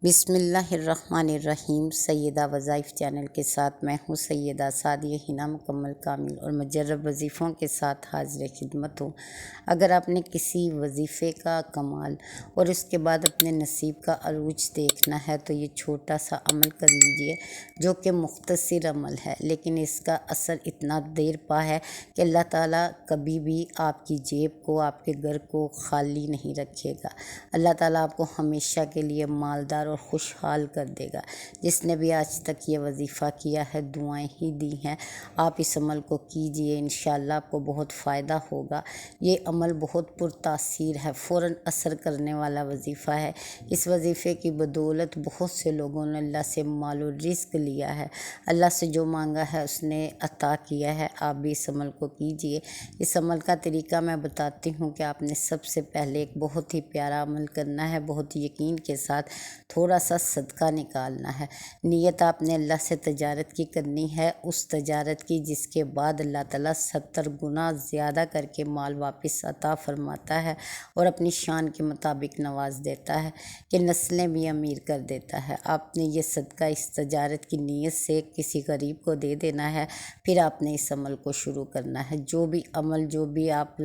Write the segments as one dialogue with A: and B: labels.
A: بسم اللہ الرحمن الرحیم۔ سیدہ وظائف چینل کے ساتھ میں ہوں سیدہ سعدیہ حنا مکمل کامل اور مجرب وظیفوں کے ساتھ حاضر خدمت ہوں۔ اگر آپ نے کسی وظیفے کا کمال اور اس کے بعد اپنے نصیب کا عروج دیکھنا ہے تو یہ چھوٹا سا عمل کر لیجئے، جو کہ مختصر عمل ہے لیکن اس کا اثر اتنا دیر پا ہے کہ اللہ تعالیٰ کبھی بھی آپ کی جیب کو، آپ کے گھر کو خالی نہیں رکھے گا۔ اللہ تعالیٰ آپ کو ہمیشہ کے لیے مالدار اور خوشحال کر دے گا۔ جس نے بھی آج تک یہ وظیفہ کیا ہے، دعائیں ہی دی ہیں، آپ اس عمل کو کیجئے، انشاءاللہ آپ کو بہت فائدہ ہوگا۔ یہ عمل بہت پرتاثیر ہے، فوراً اثر کرنے والا وظیفہ ہے۔ اس وظیفے کی بدولت بہت سے لوگوں نے اللہ سے مال و رزق لیا ہے۔ اللہ سے جو مانگا ہے اس نے عطا کیا ہے۔ آپ بھی اس عمل کو کیجئے۔ اس عمل کا طریقہ میں بتاتی ہوں کہ آپ نے سب سے پہلے ایک بہت ہی پیارا عمل کرنا ہے، بہت یقین کے ساتھ تھوڑا سا صدقہ نکالنا ہے۔ نیت آپ نے اللہ سے تجارت کی کرنی ہے، اس تجارت کی جس کے بعد اللہ تعالیٰ 70 گنا زیادہ کر کے مال واپس عطا فرماتا ہے اور اپنی شان کے مطابق نواز دیتا ہے کہ نسلیں بھی امیر کر دیتا ہے۔ آپ نے یہ صدقہ اس تجارت کی نیت سے کسی غریب کو دے دینا ہے، پھر آپ نے اس عمل کو شروع کرنا ہے۔ جو بھی عمل، جو بھی آپ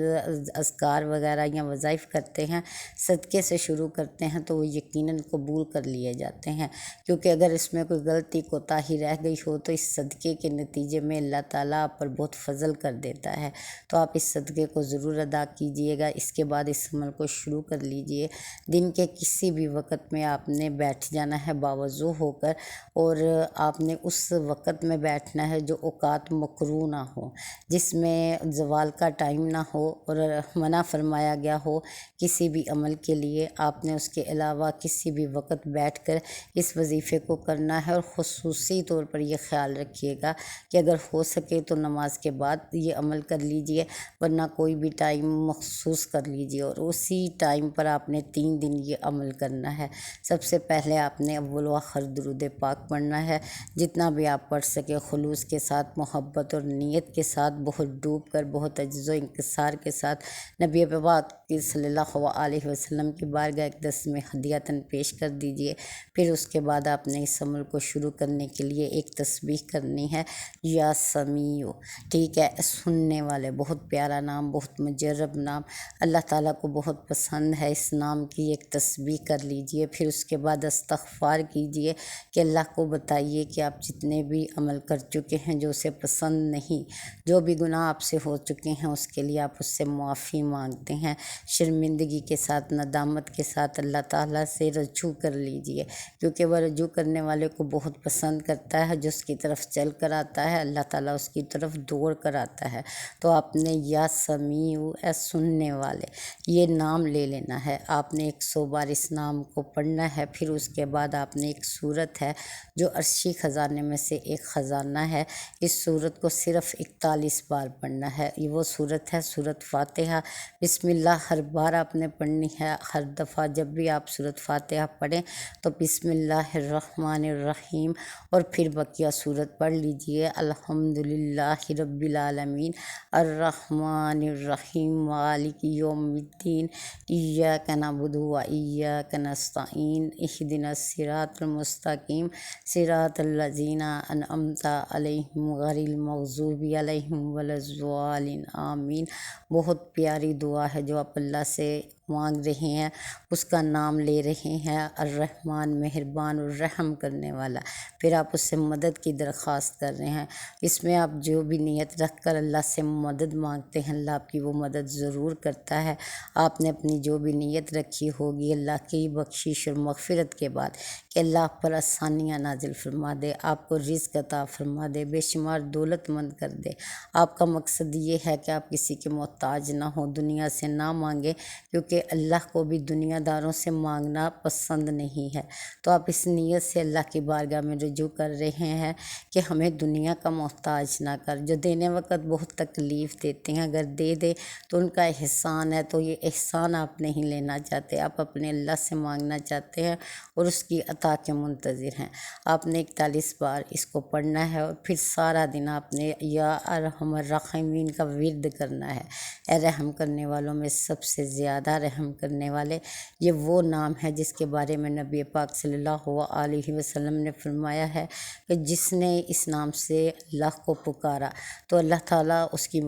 A: اذکار وغیرہ یا وظائف کرتے ہیں، صدقے سے شروع کرتے ہیں تو وہ یقیناً قبول کر لیے جاتے ہیں، کیونکہ اگر اس میں کوئی غلطی کوتاہی رہ گئی ہو تو اس صدقے کے نتیجے میں اللہ تعالیٰ آپ پر بہت فضل کر دیتا ہے۔ تو آپ اس صدقے کو ضرور ادا کیجئے گا۔ اس کے بعد اس عمل کو شروع کر لیجئے۔ دن کے کسی بھی وقت میں آپ نے بیٹھ جانا ہے باوضو ہو کر، اور آپ نے اس وقت میں بیٹھنا ہے جو اوقات مکروہ نہ ہو، جس میں زوال کا ٹائم نہ ہو اور منع فرمایا گیا ہو کسی بھی عمل کے لیے۔ آپ نے اس کے علاوہ کسی بھی وقت بیٹھ کر اس وظیفے کو کرنا ہے، اور خصوصی طور پر یہ خیال رکھیے گا کہ اگر ہو سکے تو نماز کے بعد یہ عمل کر لیجئے، ورنہ کوئی بھی ٹائم مخصوص کر لیجئے، اور اسی ٹائم پر آپ نے 3 دن یہ عمل کرنا ہے۔ سب سے پہلے آپ نے اول و آخر درود پاک پڑھنا ہے، جتنا بھی آپ پڑھ سکے خلوص کے ساتھ، محبت اور نیت کے ساتھ، بہت ڈوب کر، بہت عجز و انکسار کے ساتھ نبی پاک صلی اللہ علیہ وسلم کی بارگاہ اقدس میں ہدیۃً پیش کر دیجئے۔ پھر اس کے بعد آپ نے اس عمل کو شروع کرنے کے لیے ایک تسبیح کرنی ہے، یا سمیع، ٹھیک ہے، سننے والے، بہت پیارا نام، بہت مجرب نام، اللہ تعالیٰ کو بہت پسند ہے۔ اس نام کی ایک تسبیح کر لیجئے۔ پھر اس کے بعد استغفار کیجئے کہ اللہ کو بتائیے کہ آپ جتنے بھی عمل کر چکے ہیں جو اسے پسند نہیں، جو بھی گناہ آپ سے ہو چکے ہیں، اس کے لیے آپ اس سے معافی مانگتے ہیں۔ شرمندگی کے ساتھ، ندامت کے ساتھ اللہ تعالیٰ سے رجوع کر لیجئے، کیونکہ وہ رجوع کرنے والے کو بہت پسند کرتا ہے۔ جو اس کی طرف چل کر آتا ہے، اللہ تعالیٰ اس کی طرف دوڑ کر آتا ہے۔ تو آپ نے یا سمیع، اے سننے والے، یہ نام لے لینا ہے۔ آپ نے 100 بار اس نام کو پڑھنا ہے۔ پھر اس کے بعد آپ نے ایک سورت ہے جو عرشی خزانے میں سے ایک خزانہ ہے، اس سورت کو صرف 41 بار پڑھنا ہے۔ یہ وہ سورت ہے، سورت فاتحہ۔ بسم اللہ ہر بار آپ نے پڑھنی ہے۔ ہر دفعہ جب بھی آپ سورت فاتحہ پڑھیں تو بسم اللہ الرحمن الرحیم اور پھر بقیہ سورت پڑھ لیجئے۔ الحمدللہ رب العالمین الرحمن الرحیم مالک یوم الدین ایاک نعبد و ایاک نستعین اہدنا الصراط المستقیم صراط الذین انعمت علیہم غیر المغضوب علیہم ولا الضالین آمین۔ بہت پیاری دعا ہے جو آپ اللہ سے مانگ رہے ہیں، اس کا نام لے رہے ہیں، الرحمن، مہربان اور رحم کرنے والا۔ پھر آپ اس سے مدد کی درخواست کر رہے ہیں۔ اس میں آپ جو بھی نیت رکھ کر اللہ سے مدد مانگتے ہیں، اللہ آپ کی وہ مدد ضرور کرتا ہے۔ آپ نے اپنی جو بھی نیت رکھی ہوگی اللہ کی بخشش اور مغفرت کے بعد کہ اللہ آپ پر آسانیاں نازل فرما دے، آپ کو رزق عطا فرما دے، بے شمار دولت مند کر دے۔ آپ کا مقصد یہ ہے کہ آپ کسی کے محتاج نہ ہوں، دنیا سے نہ مانگیں، کیونکہ اللہ کو بھی دنیا داروں سے مانگنا پسند نہیں ہے۔ تو آپ اس نیت سے اللہ کی بارگاہ میں رجوع کر رہے ہیں کہ ہمیں دنیا کا محتاج نہ کر۔ جو دینے وقت بہت تکلیف دیتے ہیں، اگر دے دے تو ان کا احسان ہے، تو یہ احسان آپ نہیں لینا چاہتے، آپ اپنے اللہ سے مانگنا چاہتے ہیں اور اس کی عطا کے منتظر ہیں۔ آپ نے 41 بار اس کو پڑھنا ہے، اور پھر سارا دن آپ نے یا ارحم الراحمین کا ورد کرنا ہے، اے رحم کرنے والوں میں سب سے زیادہ رحم کرنے والے، یہ وہ نام ہے جس کے بارے میں نبی پاک صلی اللہ علیہ وسلم نے فرمایا ہے کہ جس نے اس نام سے اللہ کو پکارا تو اللہ تعالیٰ اس کی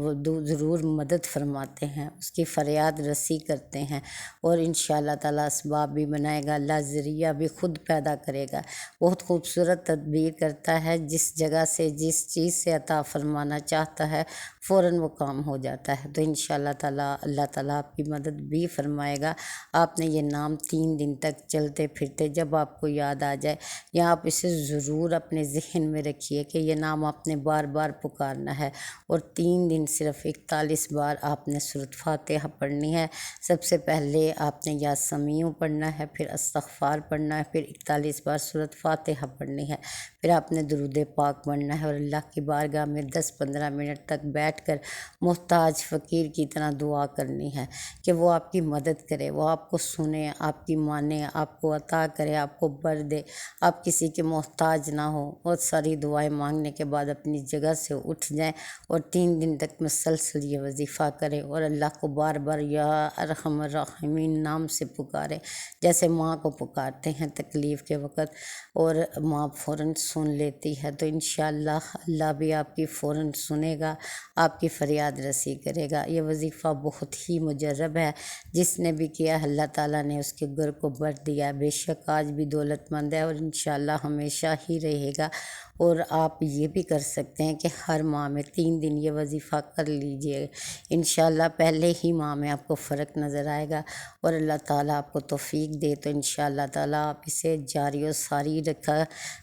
A: ضرور مدد فرماتے ہیں، اس کی فریاد رسی کرتے ہیں، اور انشاءاللہ تعالیٰ اسباب بھی بنائے گا، اللہ ذریعہ بھی خود پیدا کرے گا۔ بہت خوبصورت تدبیر کرتا ہے، جس جگہ سے جس چیز سے عطا فرمانا چاہتا ہے فوراً وہ کام ہو جاتا ہے۔ تو انشاءاللہ تعالیٰ اللہ تعالیٰ آپ کی مدد بھی فرمائے گا۔ آپ نے یہ نام 3 دن تک چلتے پھرتے جب آپ کو یاد آ جائے، یا آپ اسے ضرور اپنے ذہن میں رکھیے کہ یہ نام آپ نے بار بار پکارنا ہے، اور 3 دن صرف 41 بار آپ نے سورۃ فاتحہ پڑھنی ہے۔ سب سے پہلے آپ نے یا سمیع پڑھنا ہے، پھر استغفار پڑھنا ہے، پھر 41 بار سورۃ فاتحہ پڑھنی ہے، پھر آپ نے درود پاک پڑھنا ہے، اور اللہ کی بارگاہ میں 10-15 منٹ تک بیٹھ کر محتاج فقیر کی طرح دعا کرنی ہے کہ وہ آپ کی مدد کرے، وہ آپ کو سنے، آپ کی مانے، آپ کو عطا کرے، آپ کو بر دے، آپ کسی کے محتاج نہ ہو۔ بہت ساری دعائیں مانگنے کے بعد اپنی جگہ سے اٹھ جائیں اور 3 دن تک مسلسل یہ وظیفہ کریں، اور اللہ کو بار بار یا ارحم الراحمین نام سے پکاریں، جیسے ماں کو پکارتے ہیں تکلیف کے وقت، اور ماں فوراً سن لیتی ہے۔ تو انشاءاللہ اللہ بھی آپ کی فوراً سنے گا، آپ کی فریاد رسی کرے گا۔ یہ وظیفہ بہت ہی مجرب ہے، جس نے بھی کیا اللہ تعالیٰ نے اس کے گھر کو بر دیا، بے شک آج بھی دولت مند ہے، اور انشاءاللہ ہمیشہ ہی رہے گا۔ اور آپ یہ بھی کر سکتے ہیں کہ ہر ماہ میں 3 دن یہ وظیفہ کر لیجئے، انشاءاللہ پہلے ہی ماہ میں آپ کو فرق نظر آئے گا، اور اللہ تعالیٰ آپ کو توفیق دے تو انشاءاللہ تعالیٰ آپ اسے جاری و ساری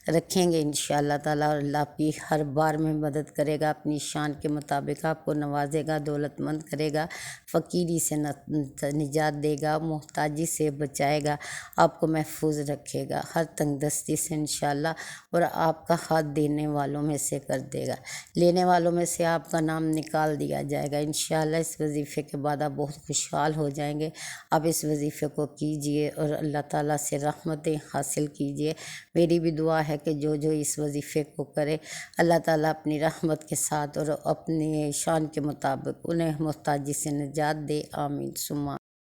A: رکھیں گے انشاءاللہ تعالیٰ، اور اللہ آپ کی ہر بار میں مدد کرے گا، اپنی شان کے مطابق آپ کو نوازے گا، دولت مند کرے گا، فقیری سے نجات دے گا، محتاجی سے بچائے گا، آپ کو محفوظ رکھے گا ہر تنگ دستی سے انشاءاللہ، اور آپ کا ہاتھ دینے والوں میں سے کر دے گا، لینے والوں میں سے آپ کا نام نکال دیا جائے گا انشاءاللہ۔ اس وظیفے کے بعد آپ بہت خوشحال ہو جائیں گے۔ آپ اس وظیفے کو کیجئے اور اللہ تعالیٰ سے رحمتیں حاصل کیجئے۔ میری بھی دعا ہے کہ جو اس وظیفے کو کرے اللہ تعالیٰ اپنی رحمت کے ساتھ اور اپنی شان کے مطابق انہیں محتاجی سے نجات دے، آمین ثم